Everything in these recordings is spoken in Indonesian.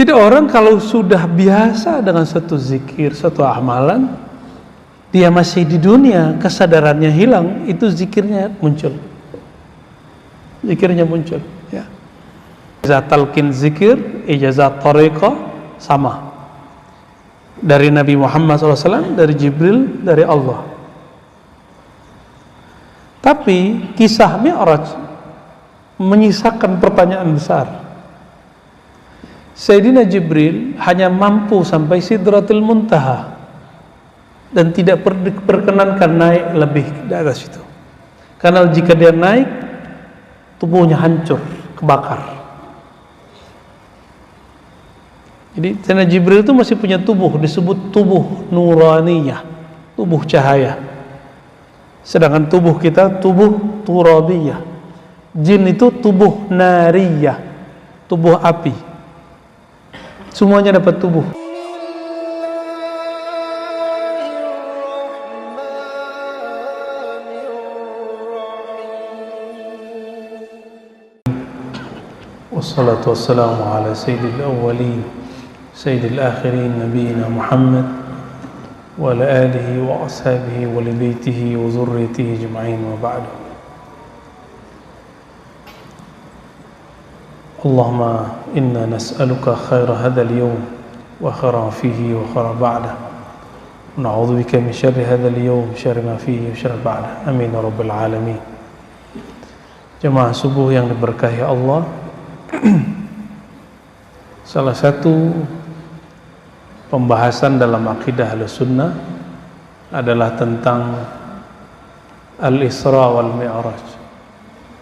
Jadi orang kalau sudah biasa dengan suatu zikir, suatu amalan, dia masih di dunia, kesadarannya hilang, itu zikirnya muncul. Zikirnya muncul, ya. Ijazah talqin zikir, ijazah tariqah sama. Dari Nabi Muhammad SAW, dari Jibril, dari Allah. Tapi kisah Mi'raj menyisakan pertanyaan besar. Sayyidina Jibril hanya mampu sampai Sidratul Muntaha dan tidak diperkenankan naik lebih di atas itu. Karena jika dia naik, tubuhnya hancur, kebakar. Jadi Sayyidina Jibril itu masih punya tubuh, disebut tubuh nuraniyah, tubuh cahaya. Sedangkan tubuh kita tubuh turabiyah. Jin itu tubuh nariyah, tubuh api. Semuanya dapat tubuh. Wassalatu wassalamu ala sayyidil awwalin sayyidil akhirin nabiyina Muhammad wa ala alihi wa ashabihi wa li baitihi wa zurriyyatihi ajma'in wa ba'du. Allahumma inna nas'aluka khaira hadzal yawm wa khaira fihi wa khaira ba'dah. Na'udzu bika min syarri hadzal yawm, syarri ma fihi wa syarri ba'dah. Amin ya rabbal alamin. Jemaah subuh yang diberkahi Allah, salah satu pembahasan dalam akidah Ahlussunnah adalah tentang Al-Isra wal Mi'raj.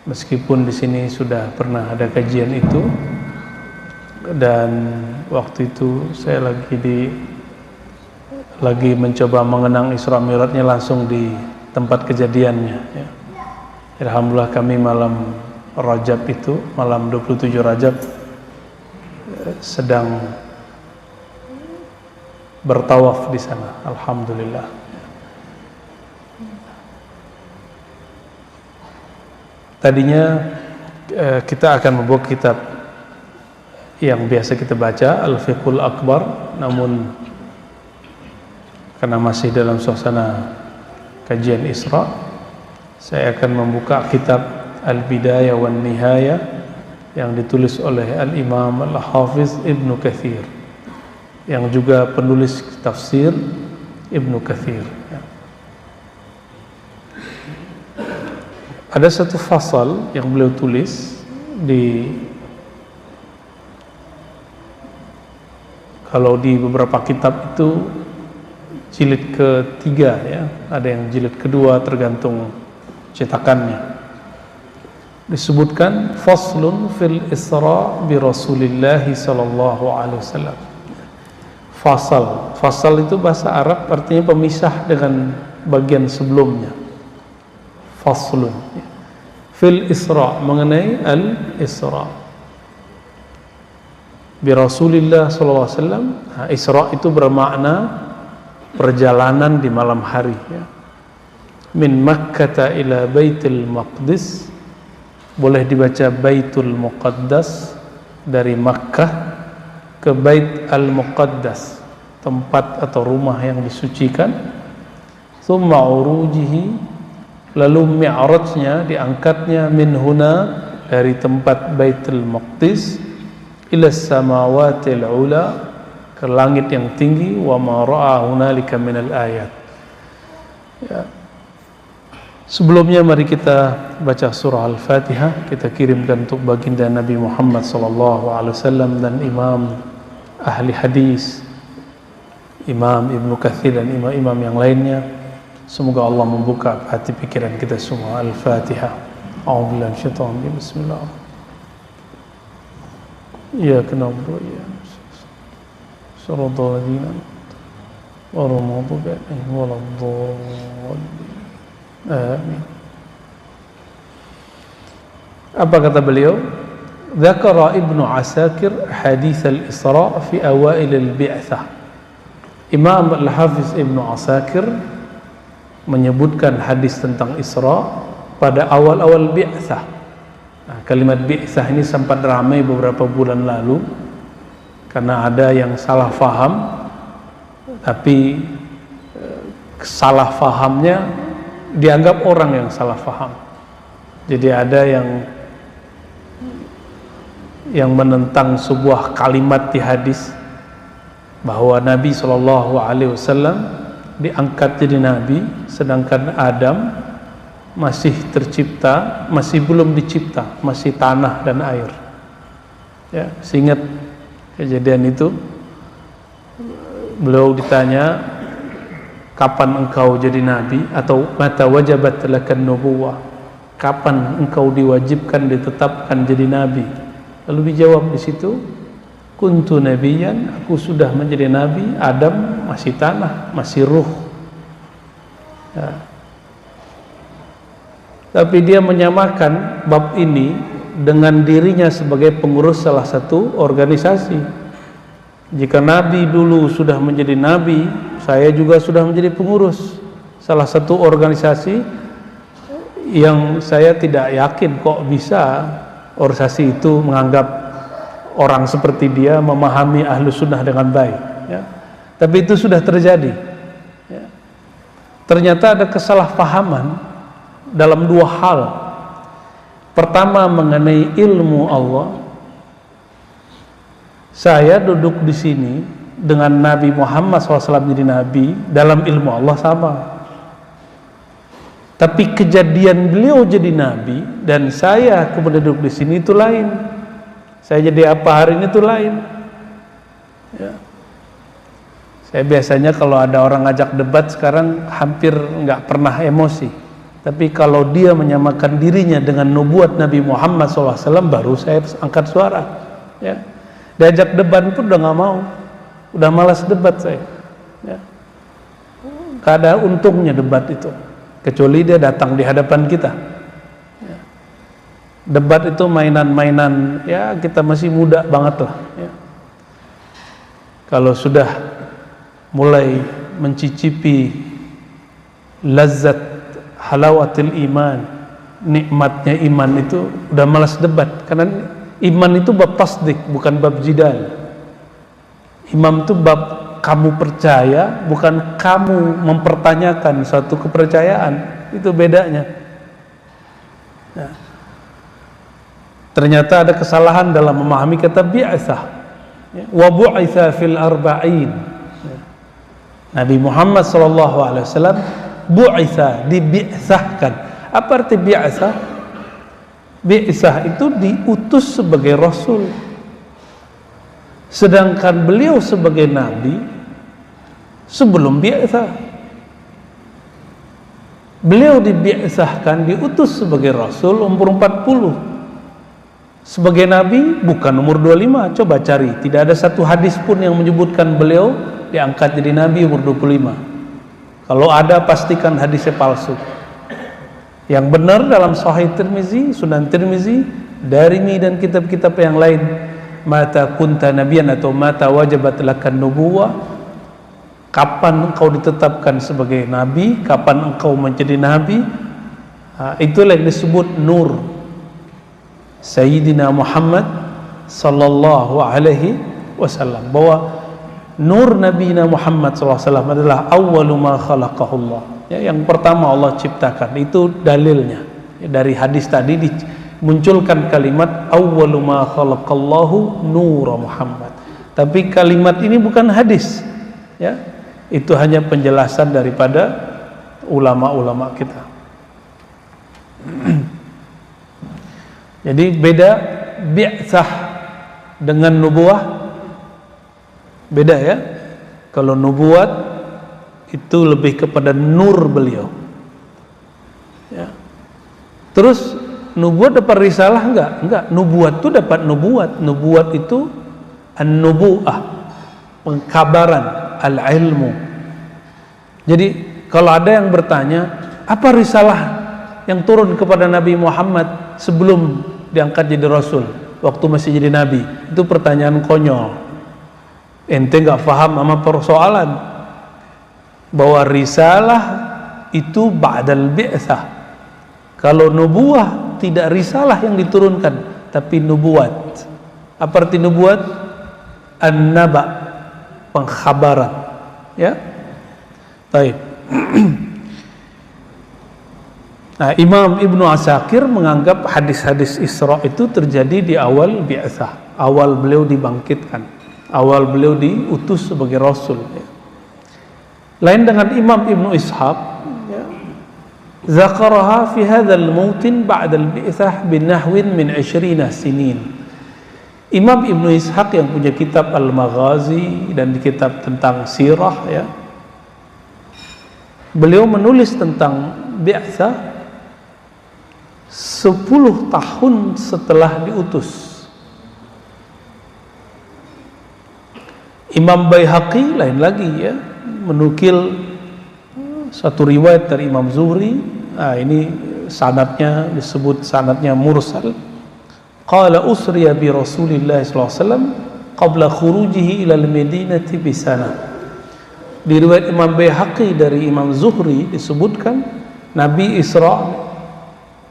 Meskipun di sini sudah pernah ada kajian itu, dan waktu itu saya lagi mencoba mengenang Isra Mi'rajnya langsung di tempat kejadiannya, ya. Alhamdulillah kami malam Rajab itu, malam 27 Rajab, sedang bertawaf di sana. Alhamdulillah. Tadinya kita akan membawa kitab yang biasa kita baca, Al-Fiqhul Akbar, namun karena masih dalam suasana kajian Isra, saya akan membuka kitab Al-Bidayah wan Nihayah yang ditulis oleh Al-Imam Al-Hafiz Ibnu Katsir, yang juga penulis tafsir Ibnu Katsir. Ada satu fasal yang beliau tulis kalau di beberapa kitab itu jilid ketiga, ya, ada yang jilid kedua tergantung cetakannya. Disebutkan faslun fil Isra bi Rasulillah sallallahu alaihi wasallam. Fasal itu bahasa Arab artinya pemisah dengan bagian sebelumnya. Faslun fil Isra, mengenai Al-Isra bi Rasulillah sallallahu alaihi wasallam. Isra itu bermakna perjalanan di malam hari, ya. Min Makkah ila Baitul Maqdis, boleh dibaca Baitul Muqaddas, dari Makkah ke Bait Al-Muqaddas, tempat atau rumah yang disucikan. Tsumma urujihi, lalu mi'rajnya, diangkatnya, min huna, dari tempat Baitul Maqdis, ila samawatil ula, ke langit yang tinggi, wa ma ra'a hunalika minal ayat, ya. Sebelumnya mari kita baca surah Al-Fatihah. Kita kirimkan untuk baginda Nabi Muhammad SAW dan imam ahli hadis, Imam Ibnu Katsir dan imam-imam yang lainnya. Semoga Allah membuka hati pikiran kita semua. Al-Fatihah. A'udzubillahi minasyaitonir rajim. Bismillah. Iyyaka na'budu wa iyyaka nasta'in. Shiratal ladzina ghairil maghdubi 'alaihim waladdallin. Amin. Apa kata beliau? Dzakara Ibnu Asakir hadits al-Isra fi awail al-bi'tsah. Imam Al-Hafiz Ibnu Asakir menyebutkan hadis tentang Isra pada awal-awal bi'tsah. Nah, kalimat bi'tsah ini sempat ramai beberapa bulan lalu karena ada yang salah faham, tapi salah fahamnya dianggap orang yang salah faham. Jadi ada yang menentang sebuah kalimat di hadis bahwa Nabi SAW diangkat jadi Nabi, sedangkan Adam masih tercipta, masih belum dicipta, masih tanah dan air. Ya, seingat kejadian itu, beliau ditanya, kapan engkau jadi Nabi? Atau mata wajabat lakan nubuwah, kapan engkau diwajibkan, ditetapkan jadi Nabi? Lalu dijawab di situ, kuntu nabiyan, aku sudah menjadi Nabi, Adam masih tanah, masih ruh. Ya. Tapi dia menyamakan bab ini dengan dirinya sebagai pengurus salah satu organisasi. Jika Nabi dulu sudah menjadi Nabi, saya juga sudah menjadi pengurus salah satu organisasi yang saya tidak yakin kok bisa organisasi itu menganggap orang seperti dia memahami ahlu sunnah dengan baik, ya. Tapi itu sudah terjadi, ya. Ternyata ada kesalahpahaman dalam dua hal. Pertama, mengenai ilmu Allah. Saya duduk di sini dengan Nabi Muhammad SAW jadi Nabi, dalam ilmu Allah sama. Tapi kejadian beliau jadi Nabi dan saya kemudian duduk di sini itu lain. Saya jadi apa hari ini itu lain. Ya. Saya biasanya kalau ada orang ngajak debat sekarang hampir nggak pernah emosi. Tapi kalau dia menyamakan dirinya dengan nubuat Nabi Muhammad SAW, baru saya angkat suara. Ya. Diajak debat pun udah nggak mau, udah malas debat saya. Ya. Gak ada untungnya debat itu, kecuali dia datang di hadapan kita. Ya. Debat itu mainan-mainan, ya kita masih muda banget lah. Ya. Kalau sudah mulai mencicipi lazat halawatil iman, nikmatnya iman itu udah malas debat, karena iman itu bab tasdik, bukan bab jidal. Imam itu bab kamu percaya, bukan kamu mempertanyakan suatu kepercayaan. Itu bedanya. Nah, ternyata ada kesalahan dalam memahami kata bi'atsah. Wa bu'itsa fil arba'in. Nabi Muhammad SAW bu'itsa, dibi'tsahkan. Apa arti bi'tsah? Bi'tsah itu diutus sebagai rasul. Sedangkan beliau sebagai nabi sebelum bi'tsah. Beliau dibi'tsahkan, diutus sebagai rasul umur 40. Sebagai nabi bukan umur 25. Coba cari, tidak ada satu hadis pun yang menyebutkan beliau diangkat jadi nabi umur 25. Kalau ada, pastikan hadisnya palsu. Yang benar dalam Sahih Tirmizi, Sunan Tirmizi, Darimi dan kitab-kitab yang lain, mata kunta nabiyan atau mata wajabat lakan nubuwah, kapan engkau ditetapkan sebagai nabi, kapan engkau menjadi nabi, itulah yang disebut nur Sayyidina Muhammad sallallahu alaihi wasallam, bahwa nur Nabi Muhammad SAW adalah awwalu ma khalaqahullah, ya, yang pertama Allah ciptakan. Itu dalilnya, ya, dari hadis tadi dimunculkan kalimat awwalu ma khalaqallahu nur Muhammad. Tapi kalimat ini bukan hadis, ya, itu hanya penjelasan daripada ulama-ulama kita. Jadi beda bi'tsah dengan nubuwah. Beda, ya. Kalau nubuat itu lebih kepada nur beliau, ya. Terus nubuat dapat risalah enggak? Nubuat itu dapat nubuat. Nubuat itu an-nubu'ah, pengkabaran, al-ilmu. Jadi kalau ada yang bertanya, apa risalah yang turun kepada Nabi Muhammad sebelum diangkat jadi rasul, waktu masih jadi nabi? Itu pertanyaan konyol. Ente nggak paham sama persoalan bahwa risalah itu ba'dal bi'tsah. Kalau nubuah tidak risalah yang diturunkan, tapi nubuat. Apa arti nubuat? An-naba, pengkhabaran, ya. Baik. Nah, Imam Ibnu Asakir menganggap hadis-hadis Isra itu terjadi di awal bi'tsah, awal beliau dibangkitkan, awal beliau diutus sebagai rasul, ya. Lain dengan Imam Ibnu Ishaq, ya, zakaraha fi hadzal mautin ba'da al-bi'tsah binahwin min 20 sinin. Imam Ibnu Ishaq yang punya kitab Al-Maghazi dan di kitab tentang sirah, ya, beliau menulis tentang bi'tsah 10 tahun setelah diutus. Imam Baihaqi lain lagi, ya, menukil satu riwayat dari Imam Zuhri. Nah, ini sanadnya disebut sanadnya mursal. Qala usriya bi Rasulillah sallallahu alaihi wasallam qabla khurujihi ila al-Madinati bi sana. Di riwayat Imam Baihaqi dari Imam Zuhri disebutkan Nabi Isra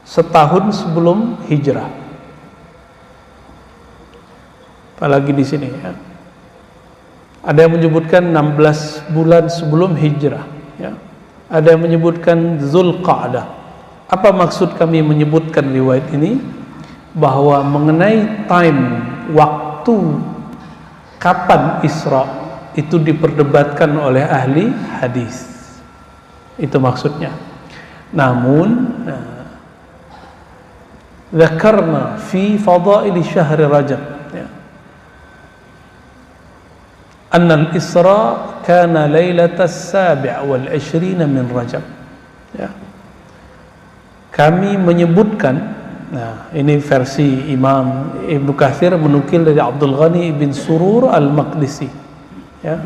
setahun sebelum hijrah. Apalagi di sini, ya, ada yang menyebutkan 16 bulan sebelum hijrah, ya. Ada yang menyebutkan Zulqa'dah. Apa maksud kami menyebutkan riwayat ini? Bahwa mengenai waktu kapan Isra itu diperdebatkan oleh ahli hadis. Itu maksudnya. Namun dzakarna fi fadail syahr Rajab, ya, anna al-Isra kana lailatas sabi' wal 20 min Rajab, ya. Kami menyebutkan, nah ini versi Imam Ibnu Katsir menukil dari Abdul Ghani bin Surur Al-Maqdisi, ya.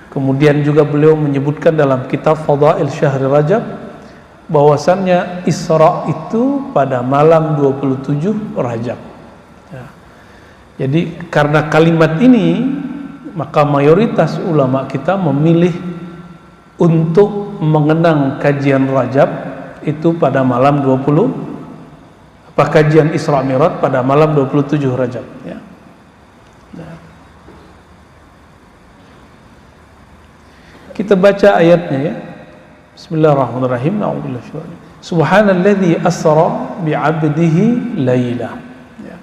Kemudian juga beliau menyebutkan dalam kitab Fadail Syahr Rajab bahwasannya Isra itu pada malam 27 Rajab, ya. Jadi karena kalimat ini, maka mayoritas ulama kita memilih untuk mengenang kajian Rajab itu pada malam 20, kajian Isra Mi'raj pada malam 27 Rajab, ya. Nah, kita baca ayatnya, ya. Bismillahirrahmanirrahim. Subhanalladzi asra bi'abdihi laila, ya.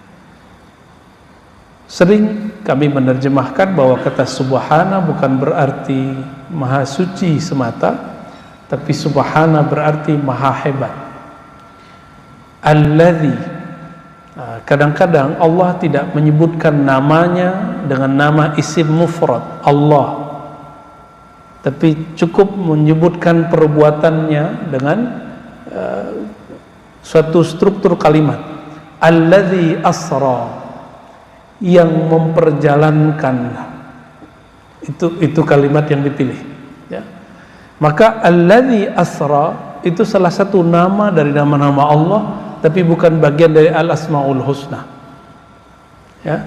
Sering kami menerjemahkan bahwa kata subhana bukan berarti maha suci semata, tapi subhana berarti maha hebat. Alladzi, kadang-kadang Allah tidak menyebutkan namanya dengan nama isim mufrad Allah, tapi cukup menyebutkan perbuatannya dengan suatu struktur kalimat. Alladzi asra, yang memperjalankan, itu kalimat yang dipilih, ya. Maka alladzi asra itu salah satu nama dari nama-nama Allah, tapi bukan bagian dari al-asmaul husna, ya.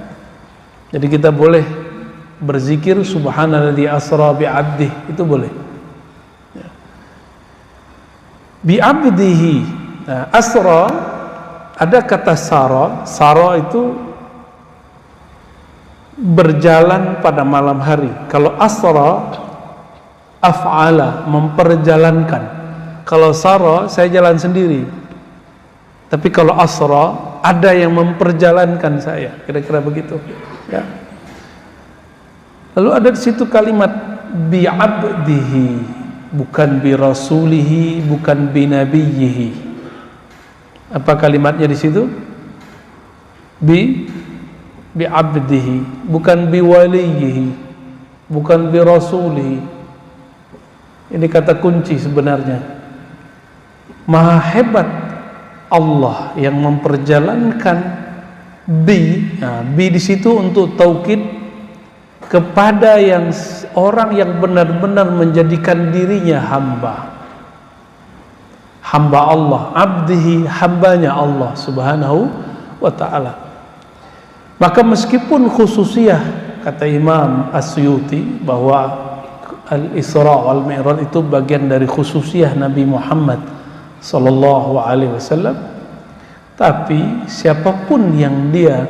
Jadi kita boleh berzikir subhanalladzi asra bi'abdihi, itu boleh, ya. Bi'abdihi, nah, asra, ada kata sara itu berjalan pada malam hari. Kalau asra, af'ala, memperjalankan. Kalau sara, saya jalan sendiri. Tapi kalau asra, ada yang memperjalankan saya, kira-kira begitu, ya. Lalu ada di situ kalimat bi'abdihi, bukan bi rasulihi, bukan bi nabiyyihi. Apa kalimatnya di situ? Bi'abdihi, bukan bi waliyihi, bukan bi rasulihi. Ini kata kunci sebenarnya. Maha hebat Allah yang memperjalankan bi. Nah, bi di situ untuk taukid kepada orang yang benar-benar menjadikan dirinya hamba Allah, abdihi, hambanya Allah subhanahu wa ta'ala. Maka meskipun khususiyah, kata Imam As-Suyuti, bahwa Al-Isra wal Mi'raj itu bagian dari khususiyah Nabi Muhammad sallallahu alaihi wasallam, tapi siapapun yang dia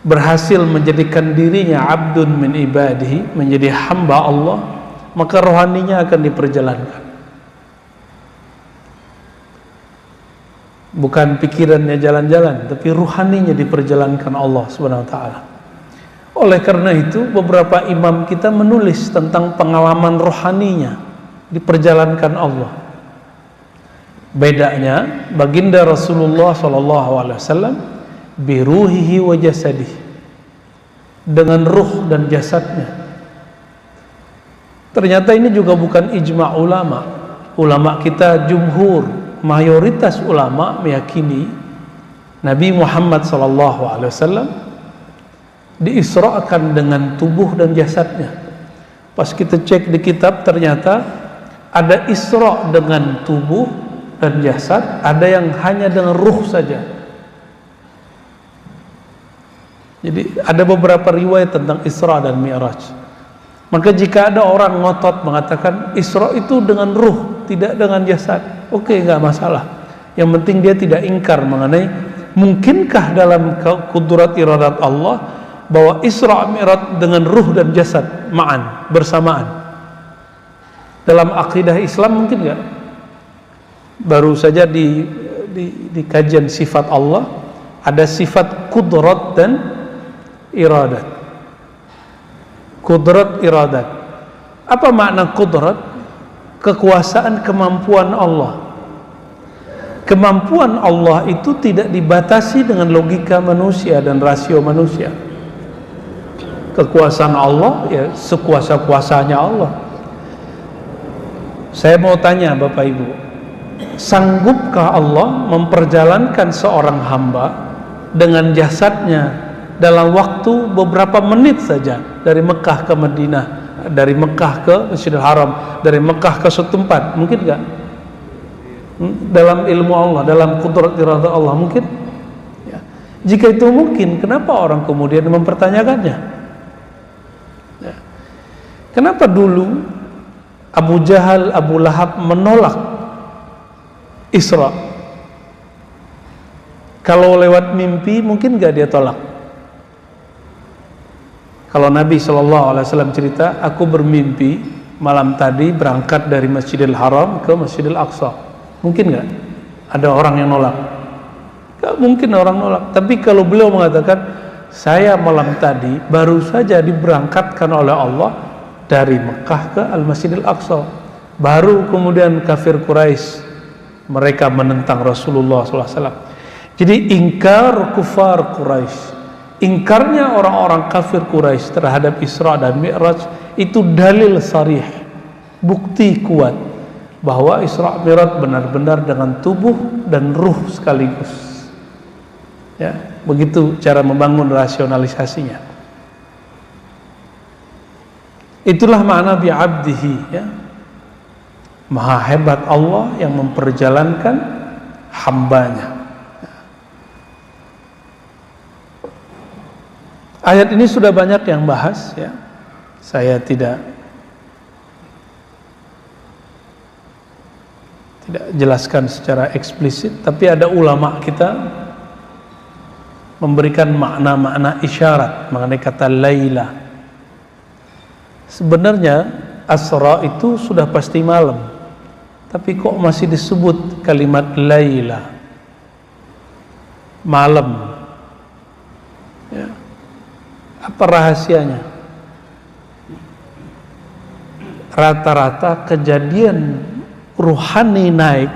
berhasil menjadikan dirinya abdun min ibadihi, menjadi hamba Allah, maka rohaninya akan diperjalankan. Bukan pikirannya jalan-jalan, tapi ruhaninya diperjalankan Allah Subhanahu wa taala. Oleh karena itu, beberapa imam kita menulis tentang pengalaman rohaninya diperjalankan Allah. Bedanya, baginda Rasulullah SAW biruhihi wa jasadihi, dengan ruh dan jasadnya. Ternyata ini juga bukan ijma' ulama. Ulama kita jumhur, mayoritas ulama meyakini Nabi Muhammad SAW diisra'kan dengan tubuh dan jasadnya. Pas kita cek di kitab, ternyata ada isra' dengan tubuh dan jasad, ada yang hanya dengan ruh saja. Jadi ada beberapa riwayat tentang Isra dan Mi'raj. Maka jika ada orang ngotot mengatakan Isra itu dengan ruh, tidak dengan jasad, oke, nggak masalah. Yang penting dia tidak ingkar mengenai mungkinkah dalam kudrat iradat Allah bahwa Isra Mi'raj dengan ruh dan jasad ma'an, bersamaan. Dalam akidah Islam mungkin nggak? Baru saja di kajian sifat Allah ada sifat kudrat dan iradat. Kudrat, iradat. Apa makna kudrat? Kekuasaan, kemampuan Allah. Kemampuan Allah itu tidak dibatasi dengan logika manusia dan rasio manusia. Kekuasaan Allah ya sekuasa-kuasanya Allah. Saya mau tanya Bapak Ibu, sanggupkah Allah memperjalankan seorang hamba dengan jasadnya dalam waktu beberapa menit saja dari Mekah ke Madinah, dari Mekah ke Masjidil Haram, dari Mekah ke suatu tempat? Mungkin enggak? Dalam ilmu Allah, dalam kudrat iradah Allah mungkin? Ya. Jika itu mungkin, kenapa orang kemudian mempertanyakannya? Ya. Kenapa dulu Abu Jahal, Abu Lahab menolak Isra? Kalau lewat mimpi mungkin enggak dia tolak? Kalau Nabi SAW cerita, aku bermimpi malam tadi berangkat dari Masjidil Haram ke Masjidil Aqsa, mungkin nggak ada orang yang nolak? Nggak mungkin orang nolak. Tapi kalau beliau mengatakan saya malam tadi baru saja diberangkatkan oleh Allah dari Mekah ke Al-Masjidil Aqsa, baru kemudian kafir Quraisy mereka menentang Rasulullah SAW. Jadi ingkar kufar Quraisy, ingkarnya orang-orang kafir Quraisy terhadap Isra dan Mi'raj itu dalil sarih, bukti kuat bahwa Isra Mi'raj benar-benar dengan tubuh dan ruh sekaligus. Ya, begitu cara membangun rasionalisasinya. Itulah makna bi'abdihi, ya. Maha hebat Allah yang memperjalankan hambanya. Ayat ini sudah banyak yang bahas, ya. Saya tidak jelaskan secara eksplisit, tapi ada ulama kita memberikan makna-makna isyarat mengenai kata Laila. Sebenarnya Asra itu sudah pasti malam, tapi kok masih disebut kalimat Laila, malam, ya. Apa rahasianya? Rata-rata kejadian ruhani naik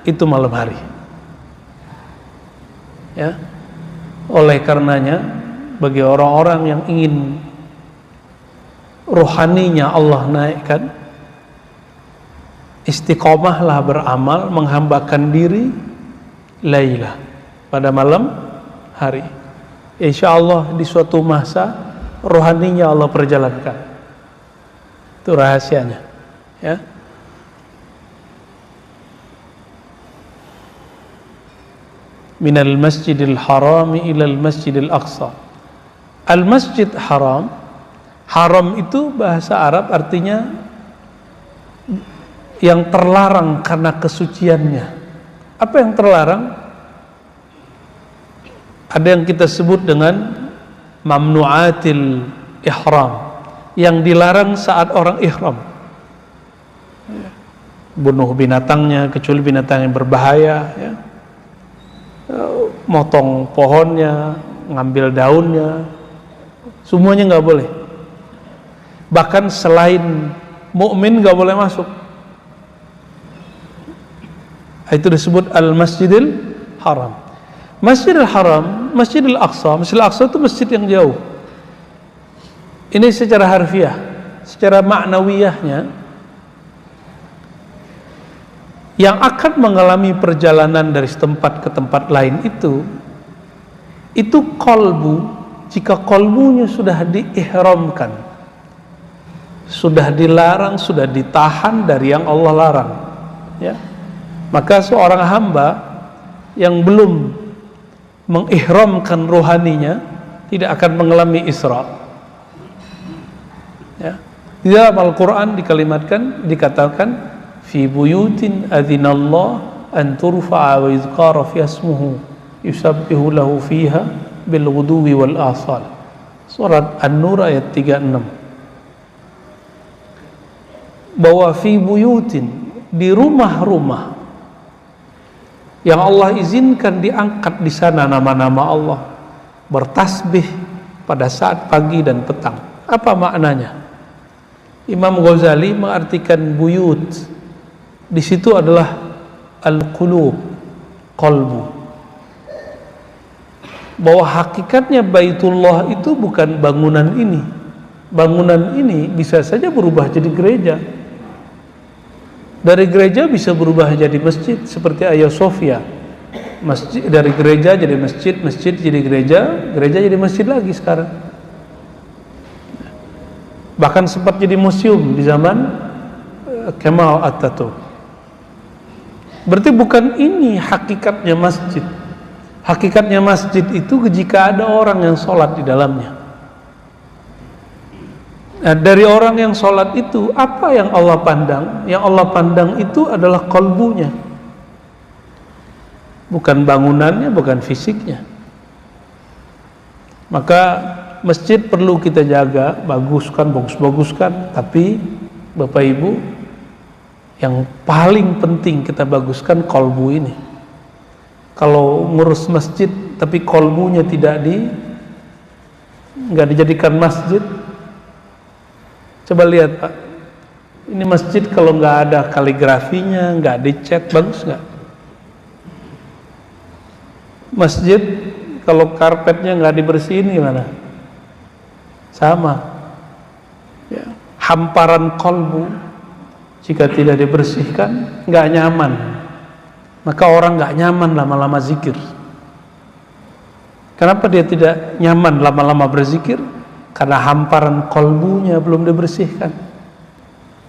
itu malam hari, ya. Oleh karenanya bagi orang-orang yang ingin ruhaninya Allah naikkan, istiqomahlah beramal, menghambakan diri Lailah pada malam hari. InsyaAllah di suatu masa rohaninya Allah perjalankan. Itu rahasianya, ya. Minal masjidil harami ilal masjidil aqsa. Al masjid haram, haram itu bahasa Arab artinya yang terlarang karena kesuciannya. Apa yang terlarang? Ada yang kita sebut dengan mamnu'atil ihram, yang dilarang saat orang ihram. Bunuh binatangnya kecuali binatang yang berbahaya, ya. Motong pohonnya, ngambil daunnya, semuanya nggak boleh. Bahkan selain mukmin nggak boleh masuk. Itu disebut al-Masjidil Haram. Masjidil Haram, Masjidil Aqsa. Masjidil Aqsa itu masjid yang jauh. Ini secara harfiah, secara maknawiyahnya, yang akan mengalami perjalanan dari tempat ke tempat lain itu kolbu, jika kolbunya sudah diihramkan, sudah dilarang, sudah ditahan dari yang Allah larang, ya, maka seorang hamba yang belum mengihramkan rohaninya tidak akan mengalami Isra. Ya. Di dalam Al-Quran dikatakan fi buyutin adzinallah an turfa'a wa yuzkara fi ismuhu yusabbihu lahu fiha bil ghuduwi wal asal. Surat An-Nur ayat 36. Bahwa fi buyutin, di rumah-rumah yang Allah izinkan diangkat di sana nama-nama Allah, bertasbih pada saat pagi dan petang. Apa maknanya? Imam Ghazali mengartikan buyut di situ adalah al-qulub, qalbu. Bahwa hakikatnya Baitullah itu bukan bangunan ini. Bangunan ini bisa saja berubah jadi gereja. Dari gereja bisa berubah jadi masjid seperti Hagia Sophia. Masjid dari gereja jadi masjid, masjid jadi gereja, gereja jadi masjid lagi sekarang. Bahkan sempat jadi museum di zaman Kemal Atatürk. Berarti bukan ini hakikatnya masjid. Hakikatnya masjid itu jika ada orang yang sholat di dalamnya. Nah, dari orang yang sholat itu, apa yang Allah pandang? Yang Allah pandang itu adalah kolbunya, bukan bangunannya, bukan fisiknya. Maka masjid perlu kita jaga, bagus-baguskan, tapi Bapak Ibu, yang paling penting kita baguskan kolbu ini. Kalau ngurus masjid tapi kolbunya nggak dijadikan masjid, coba lihat Pak, ini masjid kalau nggak ada kaligrafinya, nggak dicat, bagus nggak? Masjid kalau karpetnya nggak dibersihin gimana? Sama, ya. Hamparan kolbu jika tidak dibersihkan nggak nyaman, maka orang nggak nyaman lama-lama zikir. Kenapa dia tidak nyaman lama-lama berzikir? Karena hamparan kolbunya belum dibersihkan.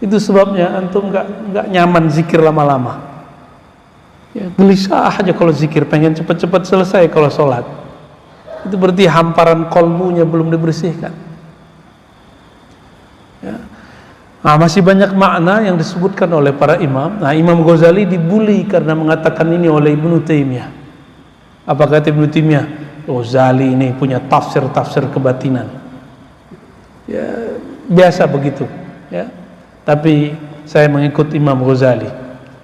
Itu sebabnya antum nggak nyaman zikir lama-lama. Ya, gelisah aja kalau zikir, pengen cepat-cepat selesai kalau sholat. Itu berarti hamparan kolbunya belum dibersihkan. Ya. Nah, masih banyak makna yang disebutkan oleh para imam. Nah, Imam Ghazali dibully karena mengatakan ini oleh Ibnu Taimiyah. Apa kata Ibnu Taimiyah? Ghazali ini punya tafsir kebatinan. Ya, biasa begitu, ya. Tapi saya mengikut Imam Ghazali.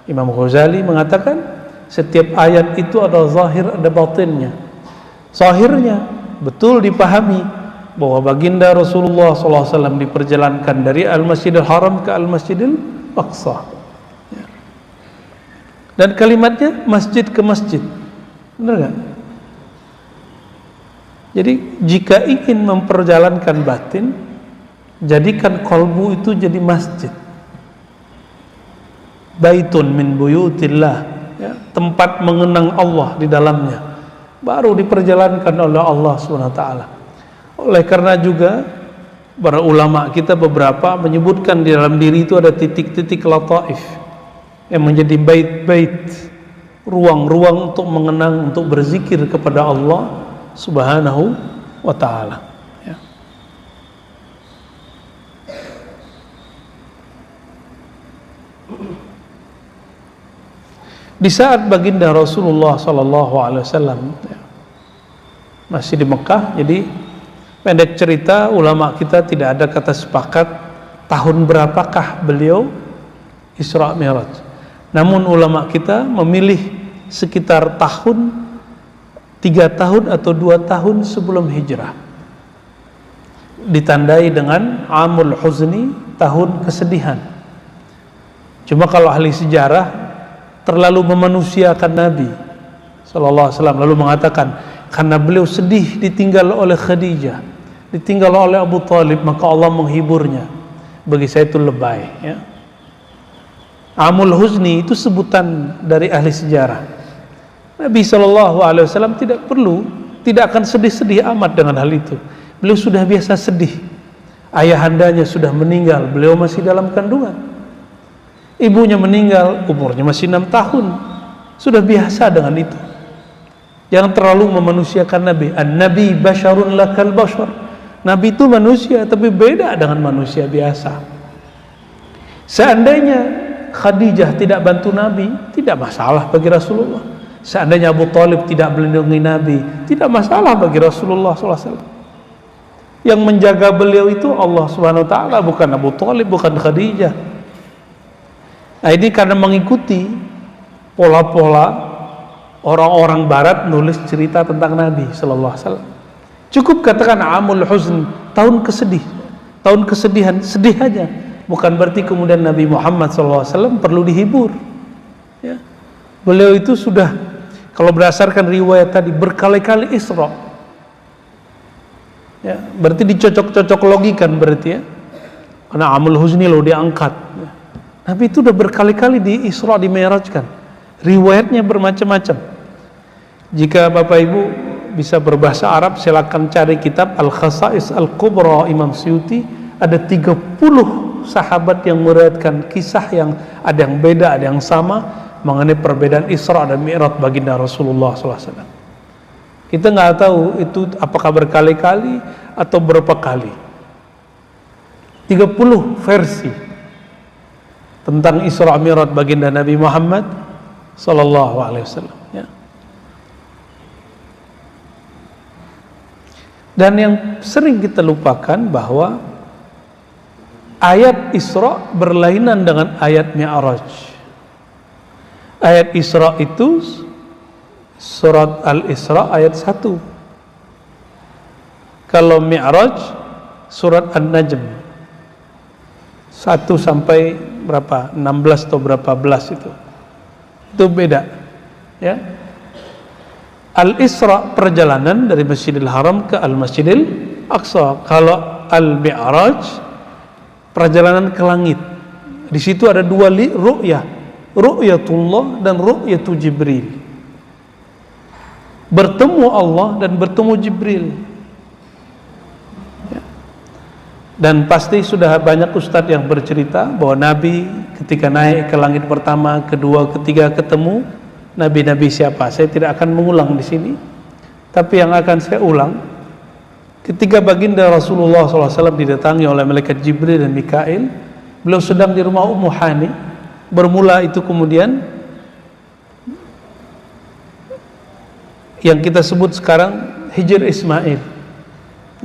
Imam Ghazali mengatakan setiap ayat itu ada zahir, ada batinnya. Zahirnya betul dipahami bahwa baginda Rasulullah SAW diperjalankan dari Al-Masjidil Haram ke Al-Masjidil Aqsa, ya. Dan kalimatnya masjid ke masjid, benar gak? Jadi jika ingin memperjalankan batin, jadikan kolbu itu jadi masjid. Baitun min buyutillah, ya, tempat mengenang Allah di dalamnya, baru diperjalankan oleh Allah SWT. Oleh karena juga para ulama kita beberapa menyebutkan di dalam diri itu ada titik-titik lataif yang menjadi bait-bait, ruang-ruang untuk mengenang, untuk berzikir kepada Allah Subhanahu wa ta'ala, ya. Di saat baginda Rasulullah SAW, ya, masih di Mekah, jadi Pendek cerita, ulama kita tidak ada kata sepakat tahun berapakah beliau Isra Mi'raj. Namun ulama kita memilih sekitar tahun, 3 tahun atau 2 tahun sebelum hijrah, ditandai dengan Amul Huzni, tahun kesedihan. Cuma kalau ahli sejarah terlalu memanusiakan Nabi sallallahu alaihi wasallam, lalu mengatakan karena beliau sedih ditinggal oleh Khadijah, ditinggal oleh Abu Talib, maka Allah menghiburnya. Bagi saya itu lebay, ya. Amul Huzni itu sebutan dari ahli sejarah. Nabi sallallahu alaihi wasallam tidak akan sedih-sedih amat dengan hal itu. Beliau sudah biasa sedih. Ayahandanya sudah meninggal, beliau masih dalam kandungan. Ibunya meninggal, umurnya masih 6 tahun. Sudah biasa dengan itu. Jangan terlalu memanusiakan Nabi. An-Nabi basyarun lakal bashar. Nabi itu manusia, tapi beda dengan manusia biasa. Seandainya Khadijah tidak bantu Nabi, tidak masalah bagi Rasulullah. Seandainya Abu Talib tidak melindungi Nabi, tidak masalah bagi Rasulullah SAW. Yang menjaga beliau itu Allah Subhanahu wa ta'ala, bukan Abu Talib, bukan Khadijah. Nah, ini karena mengikuti pola-pola orang-orang barat nulis cerita tentang Nabi sallallahu alaihi wasallam. Cukup katakan Amul Huzn, tahun kesedih, tahun kesedihan, sedih aja. Bukan berarti kemudian Nabi Muhammad sallallahu alaihi wasallam perlu dihibur, ya. Beliau itu sudah, kalau berdasarkan riwayat tadi, berkali-kali Isra, ya, berarti dicocok-cocok logikan berarti, ya. Karena Amul Huzni loh diangkat, ya. Nabi itu udah berkali-kali di Isra, di Mi'rajkan. Riwayatnya bermacam-macam. Jika Bapak Ibu bisa berbahasa Arab, silakan cari kitab Al-Khasa'is Al-Kubra Imam Suyuti. Ada 30 sahabat yang meriwayatkan kisah yang ada yang beda, ada yang sama mengenai perbedaan Isra dan Mi'raj baginda Rasulullah SAW. Kita nggak tahu itu apakah berkali-kali atau berapa kali. 30 versi tentang Isra Mi'raj baginda Nabi Muhammad sallallahu alaihi wasallam, ya. Dan yang sering kita lupakan bahwa ayat Isra berlainan dengan ayat Mi'raj. Ayat Isra itu surat Al-Isra ayat 1. Kalau Mi'raj surat An-Najm 1 sampai berapa? 16 atau berapa belas itu beda, ya. Al-Isra perjalanan dari Masjidil Haram ke Al-Masjidil Aqsa. Kalau Al-Mi'raj perjalanan ke langit. Di situ ada 2 ru'yah, ru'yatullah dan ru'yatu Jibril. Bertemu Allah dan bertemu Jibril, ya. Dan pasti sudah banyak ustadz yang bercerita bahwa Nabi ketika naik ke langit pertama, kedua, ketiga ketemu Nabi-Nabi siapa. Saya tidak akan mengulang di sini, tapi yang akan saya ulang, ketika baginda Rasulullah SAW didatangi oleh malaikat Jibril dan Mikail, beliau sedang di rumah Ummu Hani. Bermula itu kemudian yang kita sebut sekarang Hijr Ismail,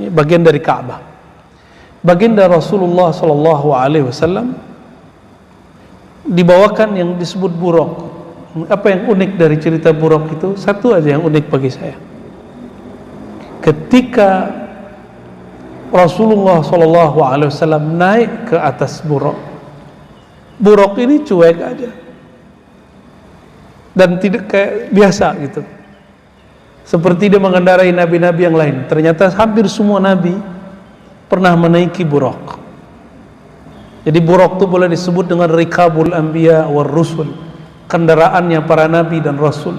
ini bagian dari Ka'bah. Baginda Rasulullah SAW dibawakan yang disebut buraq. Apa yang unik dari cerita buraq itu? Satu aja yang unik bagi saya. Ketika Rasulullah SAW naik ke atas buraq, buraq ini cuek aja dan tidak kayak biasa gitu, seperti dia mengendarai nabi-nabi yang lain. Ternyata hampir semua nabi pernah menaiki buraq. Jadi buraq itu boleh disebut dengan rikabul anbiya war rusul, kendaraannya para nabi dan rasul.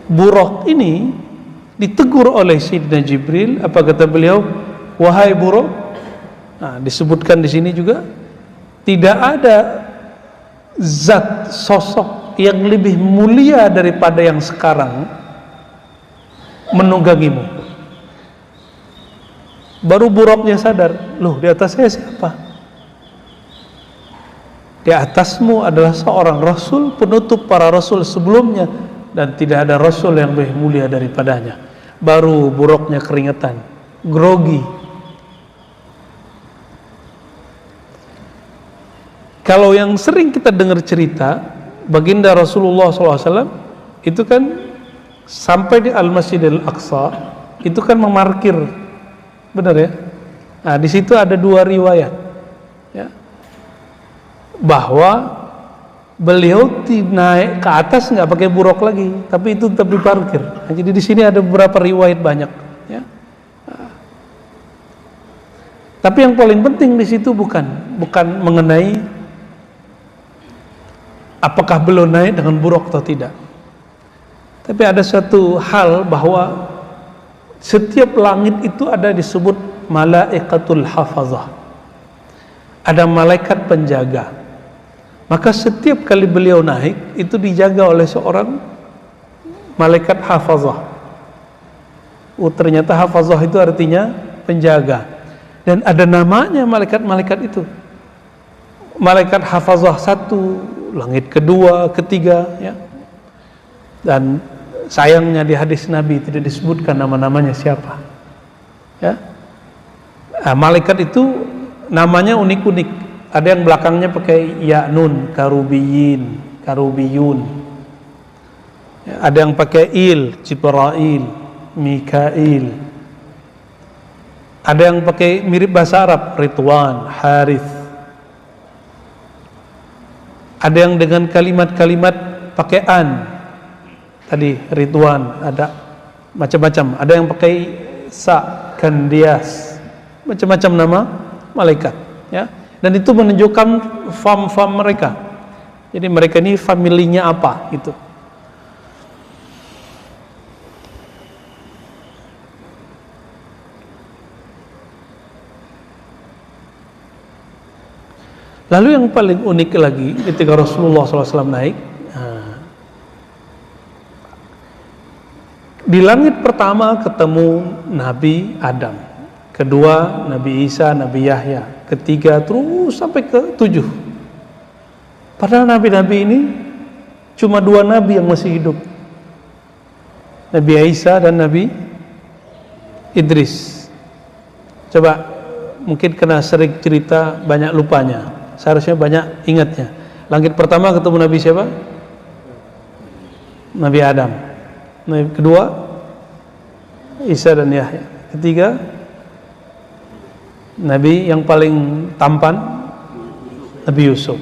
Buraq ini ditegur oleh Sayyidina Jibril. Apa kata beliau? Wahai buraq. Nah, disebutkan di sini juga, tidak ada zat sosok yang lebih mulia daripada yang sekarang menunggangimu. Baru buraqnya sadar, loh, di atas saya siapa? Di atasmu adalah seorang rasul, penutup para rasul sebelumnya, dan tidak ada rasul yang lebih mulia daripadanya. baru buruknya keringetan, grogi. Kalau yang sering kita dengar cerita baginda Rasulullah SAW itu kan sampai di Al-Masjidil Aqsa itu kan memarkir, benar ya? Nah, di situ ada dua riwayat, ya, bahwa beliau naik ke atas nggak pakai buruk lagi, tapi itu tetap diparkir. Nah, jadi di sini ada beberapa riwayat banyak, ya. Tapi yang paling penting di situ bukan mengenai apakah beliau naik dengan buruk atau tidak. Tapi ada satu hal bahwa setiap langit itu ada disebut malaikatul hafazah. Ada malaikat penjaga. Maka setiap kali beliau naik itu dijaga oleh seorang malaikat hafazah. Ternyata hafazah itu artinya penjaga. Dan ada namanya malaikat-malaikat itu. Malaikat hafazah 1, langit kedua, ketiga, ya. Dan sayangnya di hadis Nabi tidak disebutkan nama-namanya siapa, ya. Nah, malaikat itu namanya unik-unik. Ada yang belakangnya pakai ya nun, karubiyun. Ya, ada yang pakai il, Jibrail, Mikail. Ada yang pakai mirip bahasa Arab, Ridwan, Harith. Ada yang dengan kalimat-kalimat pakai an, tadi Ridwan, ada macam-macam. Ada yang pakai sa, Kandias, macam-macam nama malaikat, ya. Dan itu menunjukkan fam mereka. Jadi mereka ini familinya apa gitu. Lalu yang paling unik lagi ketika Rasulullah SAW naik, di langit pertama ketemu Nabi Adam, kedua Nabi Isa, Nabi Yahya, ketiga terus sampai ke 7. Padahal nabi-nabi ini cuma 2 nabi yang masih hidup, Nabi Isa dan Nabi Idris. Coba, mungkin kena sering cerita banyak lupanya, seharusnya banyak ingatnya. Langit pertama ketemu Nabi siapa? Nabi Adam. Nabi kedua Isa dan Yahya. Ketiga Nabi yang paling tampan Nabi Yusuf.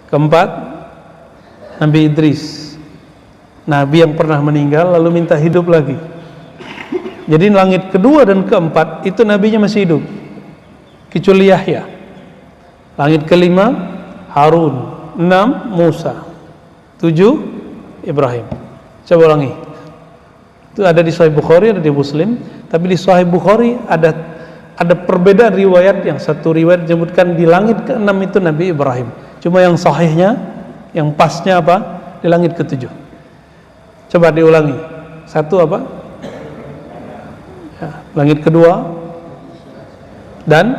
Keempat Nabi Idris, Nabi yang pernah meninggal lalu minta hidup lagi. Jadi langit kedua dan keempat itu nabinya masih hidup, kecuali Yahya. Langit kelima Harun, 6 Musa, 7 Ibrahim. Coba ulangi. Itu ada di Sahih Bukhari, ada di Muslim. Tapi di Sahih Bukhari ada perbedaan riwayat. Yang satu riwayat disebutkan di langit ke-6 itu Nabi Ibrahim. Cuma yang sahihnya, yang pasnya apa? Di langit ke-7. Coba diulangi. Satu apa? Ya, langit kedua dan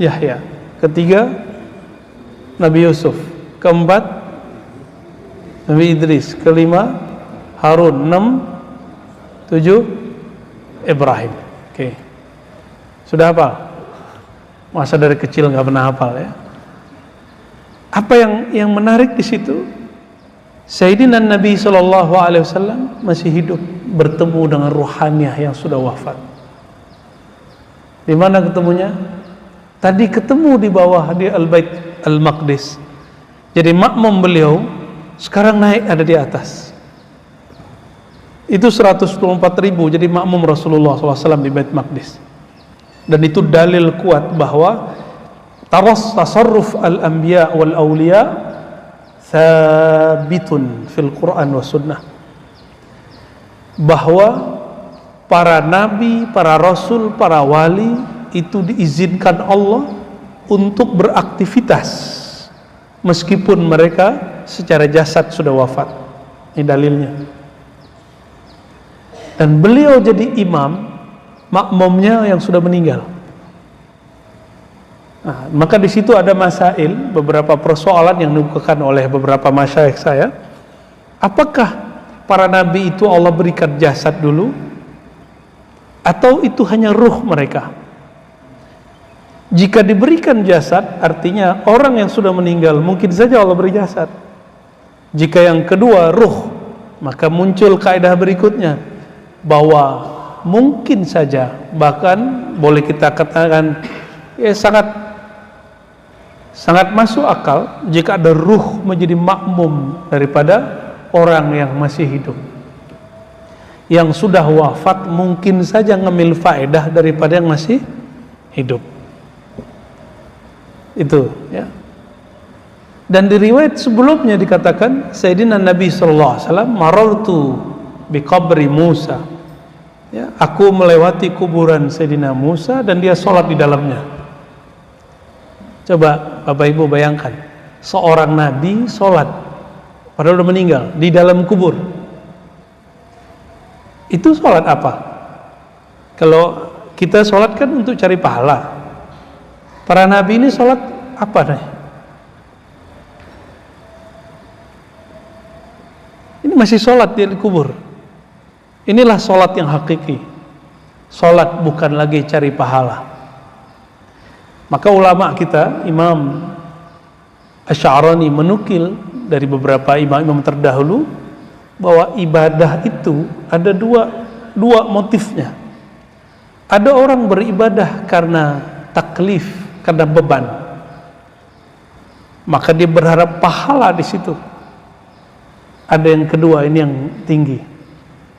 Yahya. Ketiga Nabi Yusuf. Keempat Nabi Idris. Kelima Harun. 6, 7 Ibrahim. Oke. Sudah hafal? Masa dari kecil nggak pernah hafal ya? Apa yang menarik di situ? Sayyidina Nabi SAW masih hidup, bertemu dengan ruhaniyah yang sudah wafat. Di mana ketemunya? Tadi ketemu di bawah di Al-Bait Al-Maqdis. Jadi makmum beliau sekarang naik ada di atas. Itu 124.000, jadi makmum Rasulullah SAW di Bait Maqdis. Dan itu dalil kuat bahwa tasarruf al-anbiya wal awliya thabitun fil Quran wa sunnah. Bahwa para nabi, para rasul, para wali itu diizinkan Allah untuk beraktivitas meskipun mereka secara jasad sudah wafat. Ini dalilnya. Dan beliau jadi imam makmumnya yang sudah meninggal. Nah, maka di situ ada masail, beberapa persoalan yang dikemukakan oleh beberapa masyayikh saya. Apakah para nabi itu Allah berikan jasad dulu atau itu hanya ruh mereka? Jika diberikan jasad, artinya orang yang sudah meninggal mungkin saja Allah beri jasad. Jika yang kedua ruh, maka muncul kaidah berikutnya bahwa mungkin saja, bahkan boleh kita katakan sangat masuk akal jika ada ruh menjadi makmum daripada orang yang masih hidup. Yang sudah wafat mungkin saja ngambil faedah daripada yang masih hidup. Itu ya. Dan di riwayat sebelumnya dikatakan Sayyidina Nabi sallallahu alaihi wasallam marartu bi qabri Musa. Ya, aku melewati kuburan Sayyidina Musa dan dia sholat di dalamnya. Coba Bapak Ibu bayangkan, seorang nabi sholat padahal udah meninggal di dalam kubur. Itu sholat apa? Kalau kita sholat kan untuk cari pahala. Para nabi ini sholat apa nih? Ini masih sholat di kubur. Inilah sholat yang hakiki. Sholat bukan lagi cari pahala. Maka ulama kita, Imam Asy'arani menukil dari beberapa imam-imam terdahulu bahwa ibadah itu ada dua motifnya. Ada orang beribadah karena taklif, karena beban, maka dia berharap pahala di situ. Ada yang kedua, ini yang tinggi.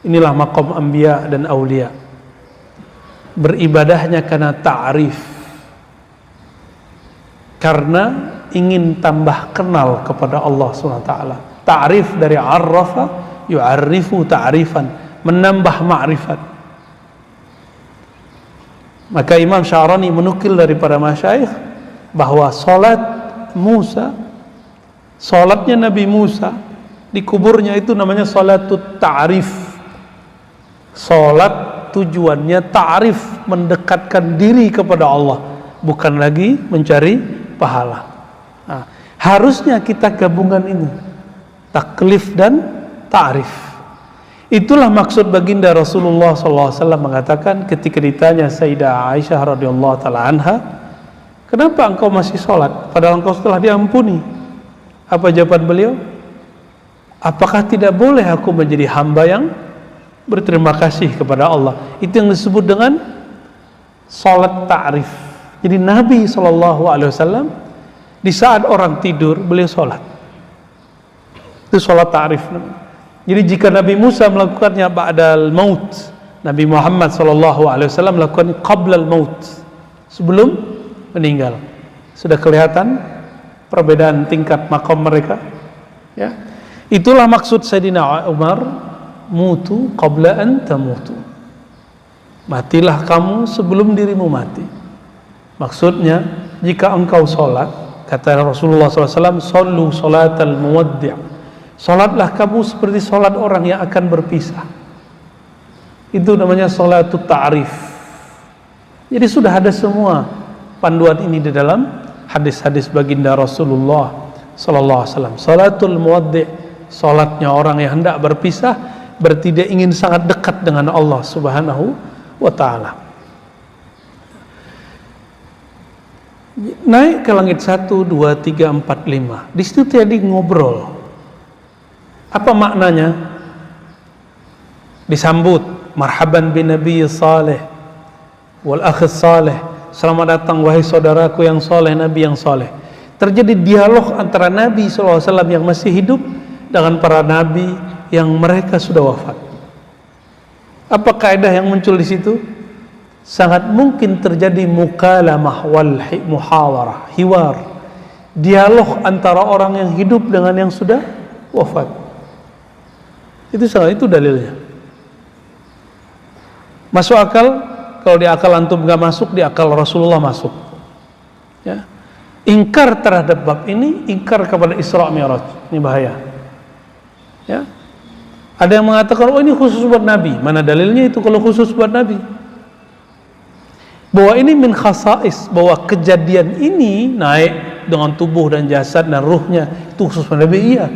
Inilah maqam anbiya dan aulia. Beribadahnya karena ta'rif, karena ingin tambah kenal kepada Allah SWT. Ta'rif dari arrafa yu'arrifu ta'rifan, menambah ma'rifat. Maka Imam Sya'rani menukil dari para masyayikh bahwa salat Musa, salatnya Nabi Musa di kuburnya itu namanya salatut ta'rif. Salat tujuannya ta'rif, mendekatkan diri kepada Allah, bukan lagi mencari pahala. Nah, harusnya kita gabungan ini, taklif dan ta'rif. Itulah maksud baginda Rasulullah SAW mengatakan ketika ditanya Sayyidah Aisyah radhiyallahu taala anha, kenapa engkau masih sholat padahal engkau setelah diampuni? Apa jawaban beliau? Apakah tidak boleh aku menjadi hamba yang berterima kasih kepada Allah? Itu yang disebut dengan sholat ta'rif. Jadi Nabi SAW di saat orang tidur beliau sholat. Itu sholat ta'rif. Jadi jika Nabi Musa melakukannya ba'dal maut, Nabi Muhammad SAW melakukannya qablal maut, sebelum meninggal. Sudah kelihatan perbedaan tingkat maqam mereka, ya. Itulah maksud Sayyidina Umar, mutu qabla an tamutu. Matilah kamu sebelum dirimu mati. Maksudnya jika engkau sholat, kata Rasulullah SAW, sallu salatal muwaddi', sholatlah kamu seperti sholat orang yang akan berpisah. Itu namanya sholatut ta'rif. Jadi sudah ada semua panduan ini di dalam hadis-hadis baginda Rasulullah SAW. Sholatul muwaddi', sholatnya orang yang hendak berpisah, berarti dia ingin sangat dekat dengan Allah Subhanahu wa ta'ala. Naik ke langit 1, 2, 3, 4, 5. Di situ tadi ngobrol. Apa maknanya? Disambut, marhaban bin nabiy salih wal akh salih. Selamat datang wahai saudaraku yang soleh, nabi yang soleh. Terjadi dialog antara Nabi SAW yang masih hidup dengan para nabi yang mereka sudah wafat. Apa kaidah yang muncul di situ? Sangat mungkin terjadi mukalamah wal muhawarah, hiwar, dialog antara orang yang hidup dengan yang sudah wafat. Itu dalilnya. Masuk akal? Kalau di akal antum nggak masuk, di akal Rasulullah masuk. Ya. Ingkar terhadap bab ini, ingkar kepada Isra Mi'raj. Ini bahaya. Ya. Ada yang mengatakan, oh ini khusus buat Nabi. Mana dalilnya itu kalau khusus buat Nabi? Bahwa ini min khasais, bahwa kejadian ini naik dengan tubuh dan jasad dan ruhnya itu khusus buat Nabi, iya.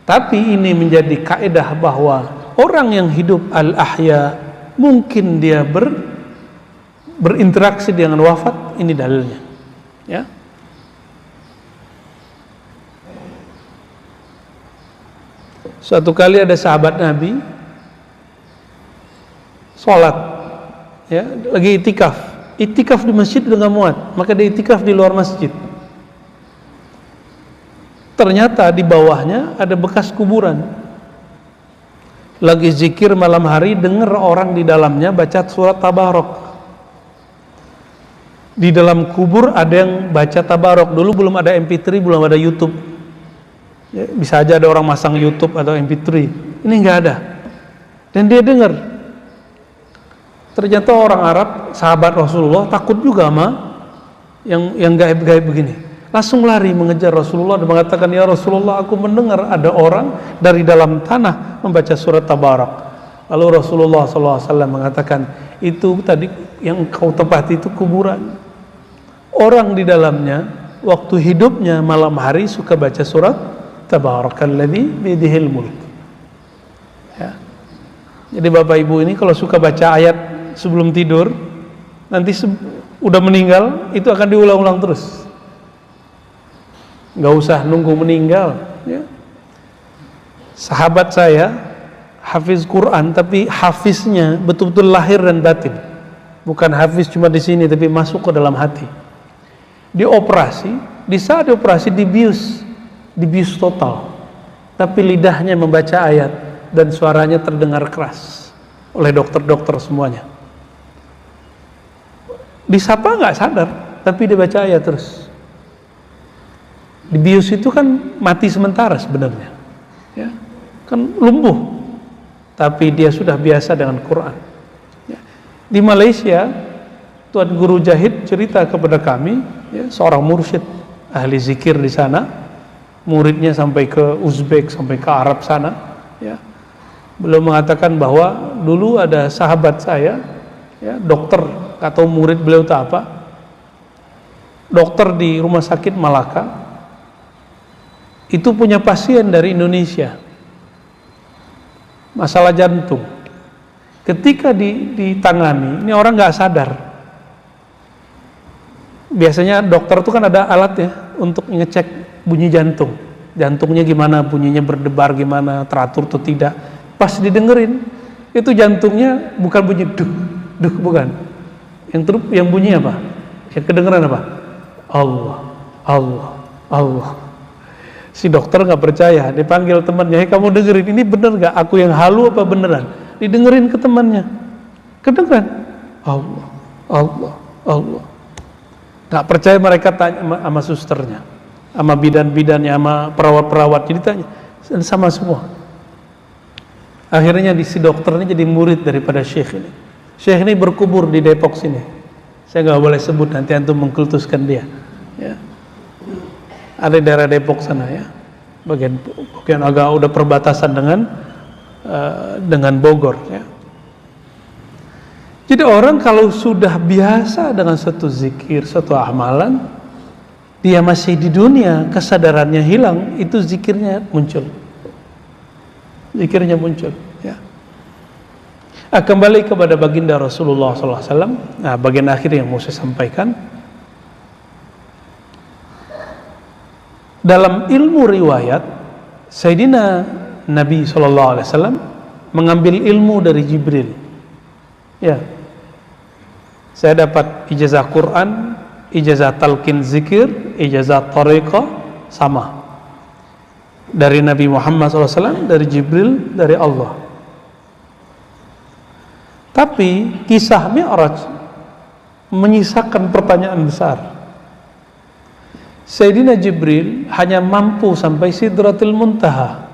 Tapi ini menjadi kaidah bahwa orang yang hidup al-ahya mungkin dia berinteraksi dengan wafat, ini dalilnya. Ya. Suatu kali ada sahabat Nabi sholat, ya, lagi itikaf di masjid udah nggak muat, maka dia itikaf di luar masjid. Ternyata di bawahnya ada bekas kuburan. Lagi zikir malam hari, dengar orang di dalamnya baca surat Tabarok. Di dalam kubur ada yang baca Tabarok. Dulu belum ada MP3, belum ada YouTube. Ya, bisa aja ada orang masang YouTube atau MP3. Ini nggak ada. Dan dia dengar. Ternyata orang Arab, sahabat Rasulullah, takut juga sama yang gaib-gaib begini. Langsung lari mengejar Rasulullah dan mengatakan, ya Rasulullah, aku mendengar ada orang dari dalam tanah membaca surat Tabarak. Lalu Rasulullah SAW mengatakan, itu tadi yang kau tempati itu kuburan. Orang di dalamnya waktu hidupnya malam hari suka baca surat Tabarakalladzi biyadihil mulk. Ya. Jadi Bapak Ibu ini kalau suka baca ayat sebelum tidur, nanti udah meninggal itu akan diulang-ulang terus. Nggak usah nunggu meninggal. Ya. Sahabat saya hafiz Quran, tapi hafiznya betul-betul lahir dan batin. Bukan hafiz cuma di sini, tapi masuk ke dalam hati. Di saat dioperasi dibius total, tapi lidahnya membaca ayat dan suaranya terdengar keras oleh dokter-dokter semuanya. Disapa nggak sadar, tapi dia baca ayat terus. Dibius itu kan mati sementara sebenarnya, ya, kan lumpuh, tapi dia sudah biasa dengan Quran. Ya. Di Malaysia, Tuan Guru Jahid cerita kepada kami, ya, seorang mursyid ahli zikir di sana. Muridnya sampai ke Uzbek, sampai ke Arab sana, ya. Beliau mengatakan bahwa dulu ada sahabat saya, ya, dokter atau murid beliau tak apa, dokter di rumah sakit Malaka, itu punya pasien dari Indonesia, masalah jantung. Ketika ditangani, ini orang nggak sadar. Biasanya dokter itu kan ada alat ya untuk ngecek bunyi jantung, jantungnya gimana, bunyinya berdebar gimana, teratur atau tidak. Pas didengerin, itu jantungnya bukan bunyi duk, bukan. Yang bunyi apa? Yang kedengeran apa? Allah, Allah, Allah. Si dokter nggak percaya, dipanggil temannya, hey, kamu dengerin ini bener nggak? Aku yang halu apa beneran? Didengerin ke temannya, kedengeran. Allah, Allah, Allah. Nggak percaya, mereka tanya sama susternya, sama bidan-bidannya, sama perawat-perawat, jadi tanya, sama semua. Akhirnya si dokter ini jadi murid daripada syekh ini. Syekh ini berkubur di Depok sini. Saya nggak boleh sebut, nanti antum mengkultuskan dia. Ya. Ada di daerah Depok sana, ya, bagian agak udah perbatasan dengan Bogor. Ya. Jadi orang kalau sudah biasa dengan suatu zikir, suatu amalan, dia masih di dunia, kesadarannya hilang, itu zikirnya muncul. Zikirnya muncul. Ya. Kembali kepada baginda Rasulullah SAW. Nah, bagian akhir yang mau saya sampaikan. Dalam ilmu riwayat, Sayyidina Nabi SAW mengambil ilmu dari Jibril. Ya, saya dapat ijazah Quran, ijazah talqin zikir, ijazah tariqah, sama dari Nabi Muhammad SAW, dari Jibril, dari Allah. Tapi kisah Mi'raj menyisakan pertanyaan besar. Sayyidina Jibril hanya mampu sampai Sidratul Muntaha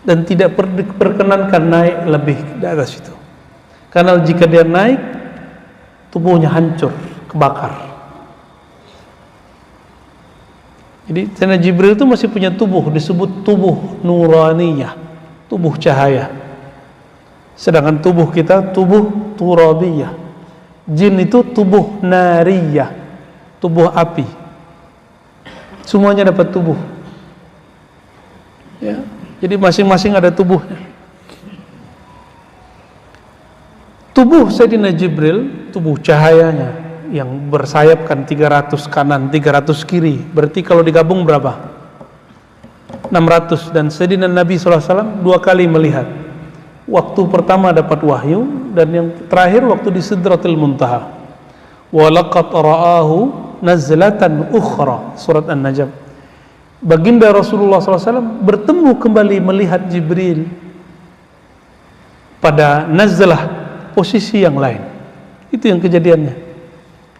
dan tidak diperkenankan naik lebih di atas itu. Karena jika dia naik, tubuhnya hancur, kebakar. Jadi Sayyidina Jibril itu masih punya tubuh, disebut tubuh nuraniyah, tubuh cahaya. Sedangkan tubuh kita tubuh turabiyah. Jin itu tubuh nariyah, tubuh api. Semuanya dapat tubuh. Ya, jadi masing-masing ada tubuhnya. Tubuh Sayyidina Jibril, tubuh cahayanya yang bersayapkan 300 kanan, 300 kiri, berarti kalau digabung berapa? 600. Dan Sayyidina Nabi SAW 2 kali melihat. Waktu pertama dapat wahyu, dan yang terakhir waktu di Sidratil Muntaha. Walaqad ra'ahu nazlatan ukhra, surat An-Najm. Baginda Rasulullah SAW bertemu kembali melihat Jibril pada nazlah, posisi yang lain. Itu yang kejadiannya.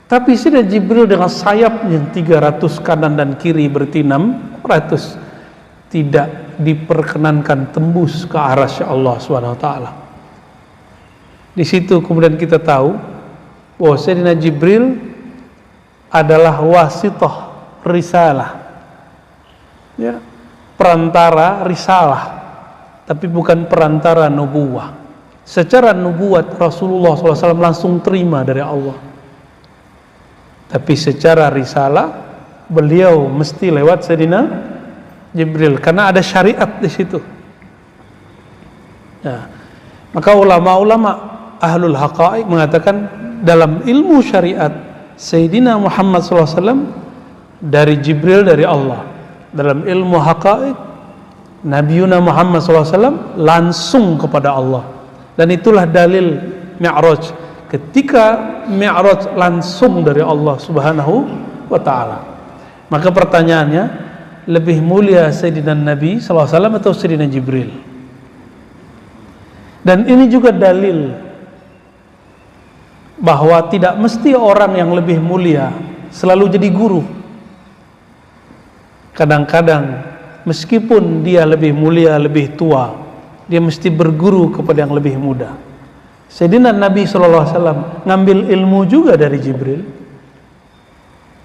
Tapi Sayyidina Jibril dengan sayap yang 300 kanan dan kiri, berarti 600, tidak diperkenankan tembus ke arasy Allah SWT. Di situ kemudian kita tahu bahwa Sayyidina Jibril adalah wasithah risalah, ya, perantara risalah, tapi bukan perantara nubuwah. Secara nubuat Rasulullah SAW langsung terima dari Allah, tapi secara risalah beliau mesti lewat Sayyidina Jibril, karena ada syariat di situ. Nah, maka ulama-ulama ahlul haqaiq mengatakan dalam ilmu syariat Sayyidina Muhammad SAW dari Jibril, dari Allah. Dalam ilmu haqaiq Nabiuna Muhammad SAW langsung kepada Allah. Dan itulah dalil Mi'raj. Ketika Mi'raj langsung dari Allah Subhanahu wa ta'ala. Maka pertanyaannya, lebih mulia Sayyidina Nabi SAW atau Sayyidina Jibril? Dan ini juga dalil bahwa tidak mesti orang yang lebih mulia selalu jadi guru. Kadang-kadang meskipun dia lebih mulia, lebih tua, dia mesti berguru kepada yang lebih muda. Sayyidina Nabi SAW ngambil ilmu juga dari Jibril,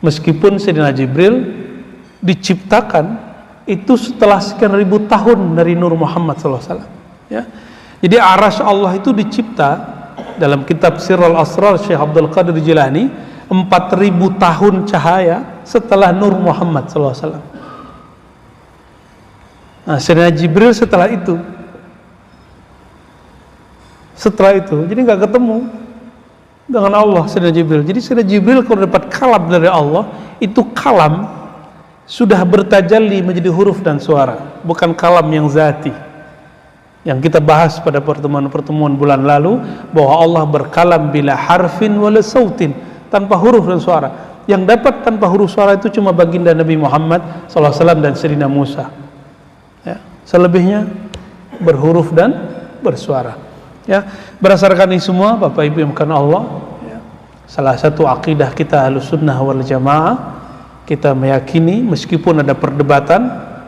meskipun Sayyidina Jibril diciptakan itu setelah sekian ribu tahun dari Nur Muhammad SAW, ya. Jadi arasy Allah itu dicipta dalam kitab Sirrul Asrar Syekh Abdul Qadir Jilani 4000 tahun cahaya setelah Nur Muhammad SAW. Nah, Sayyidina Jibril setelah itu, jadi nggak ketemu dengan Allah Sayyidina Jibril. Jadi Sayyidina Jibril kalau dapat kalam dari Allah, itu kalam sudah bertajalli menjadi huruf dan suara, bukan kalam yang zati. Yang kita bahas pada pertemuan-pertemuan bulan lalu, bahwa Allah berkalam bila harfin wala sautin, tanpa huruf dan suara. Yang dapat tanpa huruf suara itu cuma baginda Nabi Muhammad SAW dan Sayyidina Musa, ya. Selebihnya berhuruf dan bersuara. Ya, berdasarkan ini semua, Bapak Ibu yang bukan Allah, ya, salah satu akidah kita Ahlussunnah wal Jamaah, kita meyakini meskipun ada perdebatan,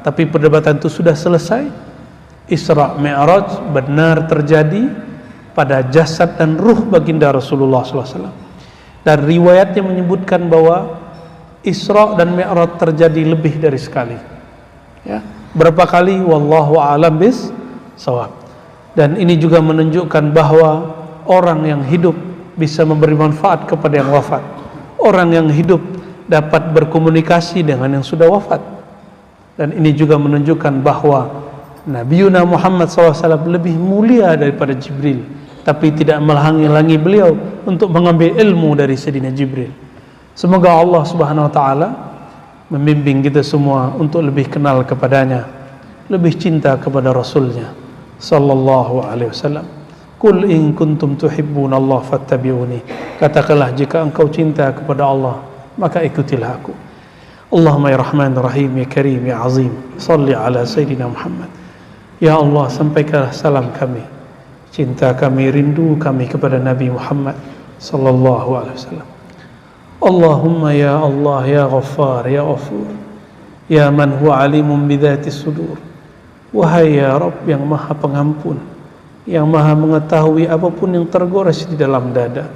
tapi perdebatan itu sudah selesai. Isra Mi'raj benar terjadi pada jasad dan ruh baginda Rasulullah SAW. Dan riwayatnya menyebutkan bahwa Isra dan Mi'raj terjadi lebih dari sekali. Ya, berapa kali? Wallahu a'lam bis-shawab. Dan ini juga menunjukkan bahwa orang yang hidup bisa memberi manfaat kepada yang wafat. Orang yang hidup dapat berkomunikasi dengan yang sudah wafat. Dan ini juga menunjukkan bahwa Nabiuna Muhammad SAW lebih mulia daripada Jibril, tapi tidak menghalangi beliau untuk mengambil ilmu dari Sayyidina Jibril. Semoga Allah Subhanahu wa ta'ala membimbing kita semua untuk lebih kenal kepadanya, lebih cinta kepada Rasulnya sallallahu alaihi wasallam. Qul in kuntum tuhibbuna Allah fattabi'uni. Katakanlah, jika engkau cinta kepada Allah, maka ikutilah aku. Allahumma ya Rahman Rahim ya Karim ya Azim, salli ala Sayyidina Muhammad. Ya Allah, sampaikanlah salam kami, cinta kami, rindu kami kepada Nabi Muhammad sallallahu alaihi wasallam. Allahumma ya Allah ya Ghaffar ya Ghafur ya man huwa alimun bidhati sudur. Wahai ya Rabb yang maha pengampun, yang maha mengetahui apapun yang tergores di dalam dada,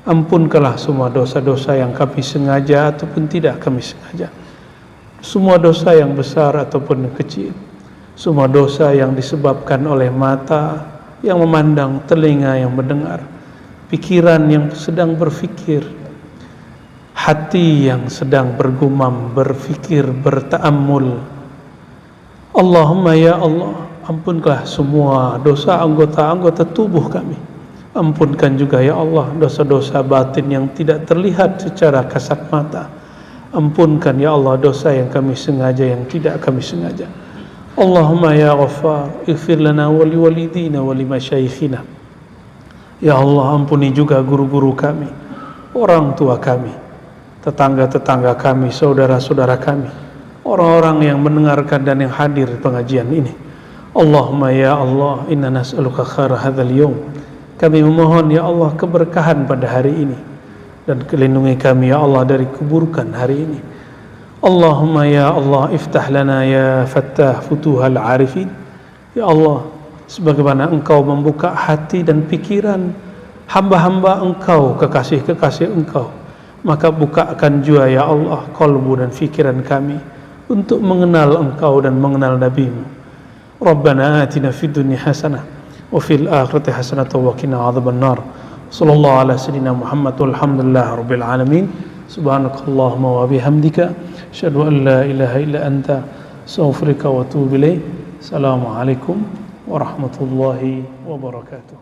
ampunkanlah semua dosa-dosa yang kami sengaja ataupun tidak kami sengaja, semua dosa yang besar ataupun yang kecil, semua dosa yang disebabkan oleh mata yang memandang, telinga yang mendengar, pikiran yang sedang berfikir, hati yang sedang bergumam, berfikir, berta'ammul. Allahumma ya Allah, ampunkanlah semua dosa anggota-anggota tubuh kami, Ampunkan juga ya Allah dosa-dosa batin yang tidak terlihat secara kasat mata. Ampunkan ya Allah dosa yang kami sengaja, yang tidak kami sengaja. Allahumma ya Ghaffar, ighfir lana wa liwalidina wa limasyayikhina. Ya Allah, ampuni juga guru-guru kami, orang tua kami, tetangga-tetangga kami, saudara-saudara kami, orang-orang yang mendengarkan dan yang hadir pengajian ini. Allahumma ya Allah, inna nas'aluka khaira hadzal yawm. Kami memohon ya Allah keberkahan pada hari ini, dan lindungi kami ya Allah dari keburukan hari ini. Allahumma ya Allah, iftah lana ya fattah futuhal arifin. Ya Allah, sebagaimana Engkau membuka hati dan pikiran hamba-hamba Engkau, kekasih-kekasih Engkau, maka bukakan juga ya Allah qalbu dan pikiran kami untuk mengenal Engkau dan mengenal Nabi-Mu. Rabbana atina fid dunya hasanah wa fil akhirati hasanatan wa qina adzabannar. Sallallahu ala sayyidina Muhammad walhamdulillahi rabbil alamin. Subhanakallahumma wa bihamdika asyhadu an la ilaha illa anta astaghfiruka wa atubu ilaik. Assalamualaikum warahmatullahi wabarakatuh.